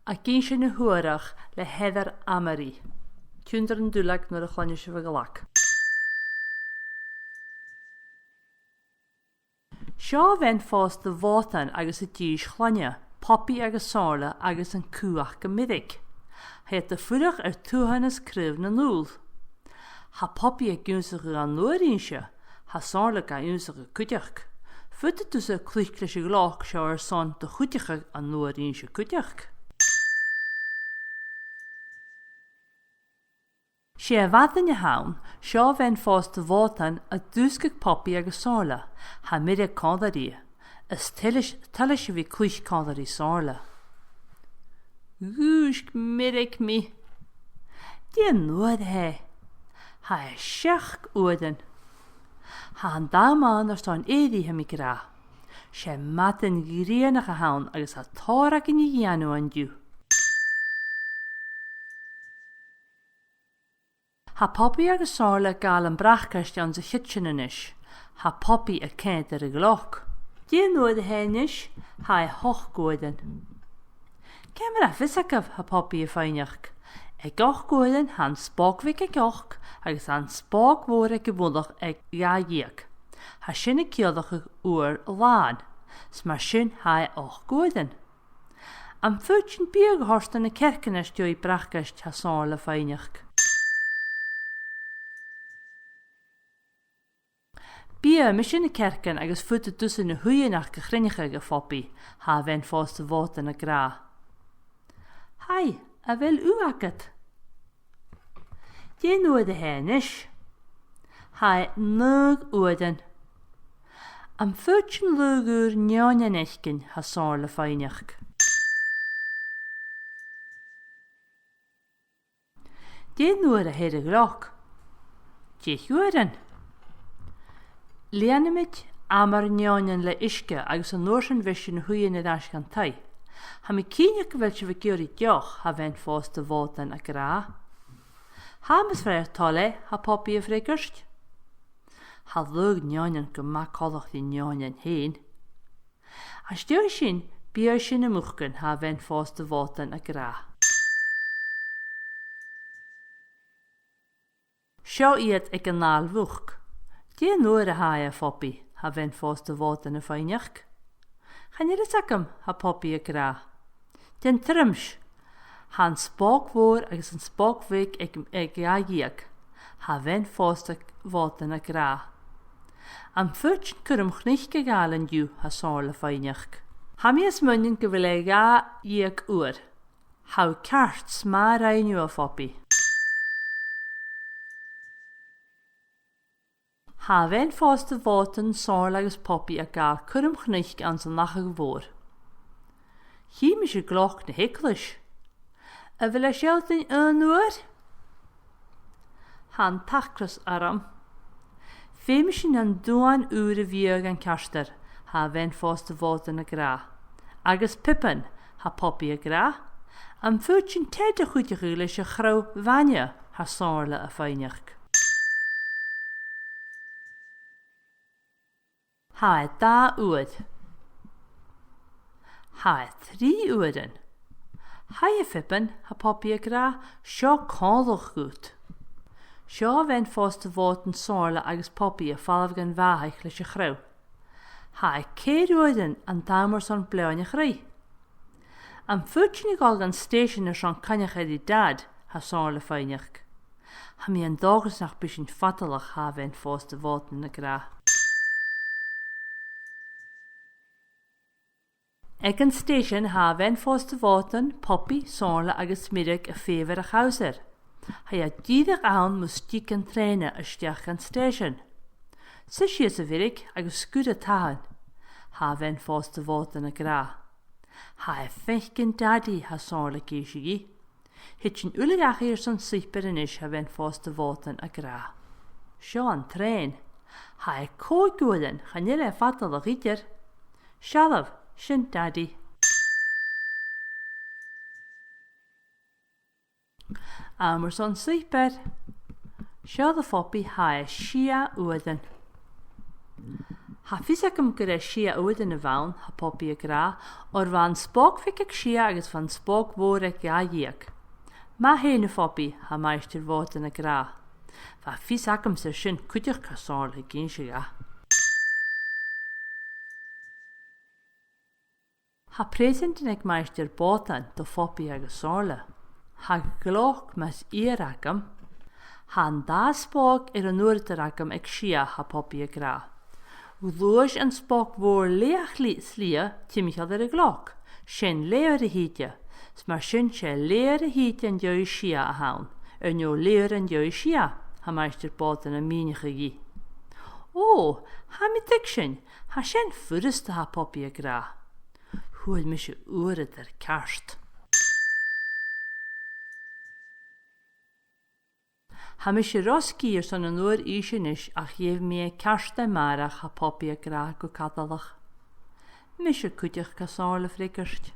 Ag Innse na Urach le heather Amery. Túndar an dúlag nuair a chláine se bheag. Seo bhain fós de bhótan agus a díos chláine, popi agus sála agus an cuaach go midig. Head de furach túhannas cryf na núl. Ha popi a gúnsach an nuair Innse, ha sála ga únsach a cuideach. Futa dus a clúchla se glách seo ar son de chuideach an nuair Innse cuideach. sé a bhad in haun, seo bhain fós de bhótan a dúscach popi agus sála, ha mire cádarí, is talis se bhí clúich cádarí sála. Gúsc mirig mi. Dí nuair he. Ha seach uadan. Ha an dámán ar stáin éirí ha mi gra. sé matin gríanach a haun agus ha tárach in i dhéanú an dú. Ha popi agus sála gáil an brachcast an sa chitsin inis. Ha popi a céint ar a glách. Dí nuair a hénis, ha hoch góidan. Cemar a fisacah ha popi a fáineach. Ag goch góidan han spógvic a goch agus an spóg mhór ag bhúlach ag gaíag. Ha sin a ciodach uair láin, smar sin ha och góidan. An fuitsin bíag horstan na cercanas dúi brachcast ha sála fáineach. Bia mis sin na cercan agus futa dusan na huianach go chrinnecha go fopi, ha bhain fós de bhótan a gra. Hai, a bhfuil uagat. Dé nuair a hénis. Hai, nug uadan. Am fuitsin lúgur neáin eichcin ha sála fáineach. Dé nuair a héad a glách. Dé uadan. Leanimid Amery neáin le isce agus an nóir sin bheisin huian a as gan tai. Ha mi cíine go bhfuil se bh georí deoch ha bhain fós de bhótan a gra. Ha mis fréir tála ha popi a fréigirst. Ha lúg neáin go macálach í neáin héin. A stúir sin bíar sin a muchgan ha bhain fós de bhótan a gra. Seo iad ag an náil bhuach. Dí nuair a haia fopi ha bhain fós de bhótan a fáineach. Chanir a sacam ha popi a gra. Den trims. Ha an spóg mhór agus an spóg bhic ag gaíag. Ha bhain fós de bhótan a gra. An fuitsin chum chnuich go gálan dú ha sála fáineach. Ha mi as munin go bhfuil ag gaíag uair. Ha ceart smá rainú a fopi. Ha bhain fós de bhótan sála agus popi a gá chum chnuich an san nach go bhór. Hí mi sé glách na hiclis. A bhfuil a sealtain an nuair? Han tacras aram. Féimi sin an dúan úr a bhíag an ceastar ha bhain fós de bhótan a gra. Agus pipan ha popi a gra. An fuitsin teid a chuideach leis a chrá bhaine ha sála a fáineach. Ha dá uad. Ha trí uadan. Ha a fipan ha popi a gra seo cálach gút. Seo bhain fós de bhótan sála agus popi a fálamh gan bhaithaich leis a chrá. Ha céad uadan an dámar son bleáin a chrá. An fuitsin gáil gan stéisian ar son caneach i dad ha sála fáineach. Ha mi an dágus nach bisin fatalach ha bhain fós de bhótan a gra. Ag an stéisian ha bhain fós de bhótan, popi, sála agus mirig a féver a chauser. Ha a díadach ann mus stíc an tréine isteach an stéisian. Sa sias a bhirig agus scúd a tahan. Ha bhain fós de bhótan a gra. Ha a fechcin dadí ha sála céisií. Hit sin Urach ar san síper inis ha bhain fós de bhótan a gra. Seo an tréin. Ha a cógúdan chanir a fatal a rítir. Sealamh sin daddy. Amar son síper. Seo de fopi ha a sia uadan. Ha fysagam gyda sia ywyd yn y fawn, ha popi y gra, o'r fan spog fic ag sia agos fan spog fôr ag iag. Ma hen y phopi ha maistir fod yn y gra. Fa fysagam sy'r sy'n cwydio'r casol ag Innse ga. Ha present yn ag maistir botan do phopi ag asorla. Ha gloch mas Uracham. Han da spog yn ŵr agam ag sia ha popi y gra. Wlwys yn spog fôr leach slia timichad y gloch. Sien leer y hydja. Smar sien leer y hydja yn dioi sia a hawn. Yno leer yn dioi sia. Ha maistir botan y minig y gi. O, ha mi dig sien. Ha sien ffyrst ha popi y gra. Hwyl mis y ŵryd karst. Ha mis y rosgir son yn ŵr isianish ach yef mi karsta marach ha popi y gra go cadalach. Mis y cwydioch casol y frigyrst.